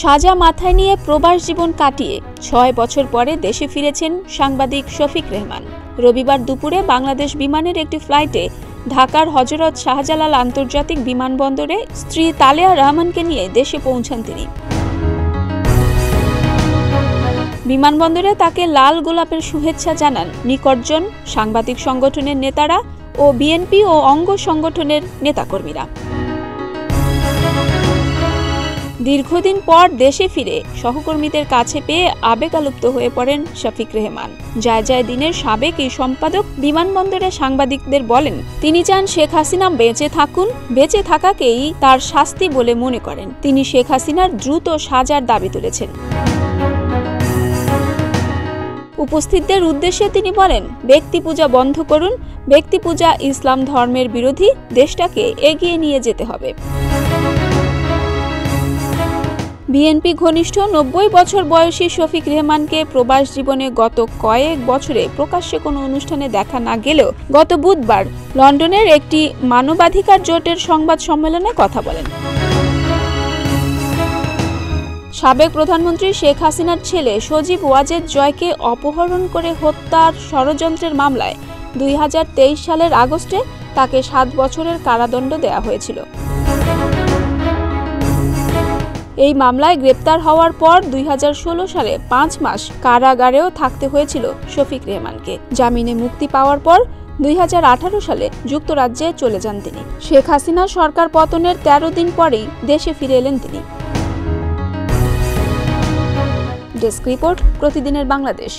সাজা মাথায় নিয়ে প্রবাস জীবন কাটিয়ে ৬ বছর পরে দেশে ফিরেছেন সাংবাদিক শফিক রেহমান। রবিবার দুপুরে বাংলাদেশ বিমানের একটি ফ্লাইটে ঢাকার হযরত শাহজালাল আন্তর্জাতিক বিমানবন্দরে স্ত্রী তালেয়া রহমানকে নিয়ে দেশে পৌঁছান তিনি। বিমানবন্দরে তাকে লাল গোলাপের শুভেচ্ছা জানান নিকটজন, সাংবাদিক সংগঠনের নেতারা ও বিএনপি ও অঙ্গ সংগঠনের নেতাকর্মীরা। দীর্ঘদিন পর দেশে ফিরে সহকর্মীদের কাছে পেয়ে আবেগালুপ্ত হয়ে পড়েন শফিক রেহমান। যায় দিনের সাবেক এই সম্পাদক বিমানবন্দরে সাংবাদিকদের বলেন, তিনি চান শেখ হাসিনা বেঁচে থাকুন, বেঁচে থাকাকেই তার শাস্তি বলে মনে করেন। তিনি শেখ হাসিনার দ্রুত সাজার দাবি তুলেছেন। উপস্থিতদের উদ্দেশ্যে তিনি বলেন, ব্যক্তি পূজা বন্ধ করুন, ব্যক্তি পূজা ইসলাম ধর্মের বিরোধী, দেশটাকে এগিয়ে নিয়ে যেতে হবে। বিএনপি ঘনিষ্ঠ ৯০ বছর বয়সী শফিক রেহমানকে প্রবাস জীবনে গত কয়েক বছরে প্রকাশ্যে কোনো অনুষ্ঠানে দেখা না গেলেও গত বুধবার লন্ডনের একটি মানবাধিকার জোটের সংবাদ সম্মেলনে কথা বলেন। সাবেক প্রধানমন্ত্রী শেখ হাসিনার ছেলে সজীব ওয়াজেদ জয়কে অপহরণ করে হত্যার ষড়যন্ত্রের মামলায় ২০২৩ সালের আগস্টে তাকে ৭ বছরের কারাদণ্ড দেওয়া হয়েছিল। এই মামলায় গ্রেপ্তার হওয়ার পর ২০১৬ সালে ৫ মাস কারাগারেও থাকতে হয়েছিল শফিক রেহমানকে। জামিনে মুক্তি পাওয়ার পর ২০১৮ সালে যুক্তরাজ্যে চলে যান তিনি। শেখ হাসিনা সরকার পতনের ১৩ দিন পরেই দেশে ফিরে এলেন তিনি। ডেস্ক রিপোর্ট, প্রতিদিনের বাংলাদেশ।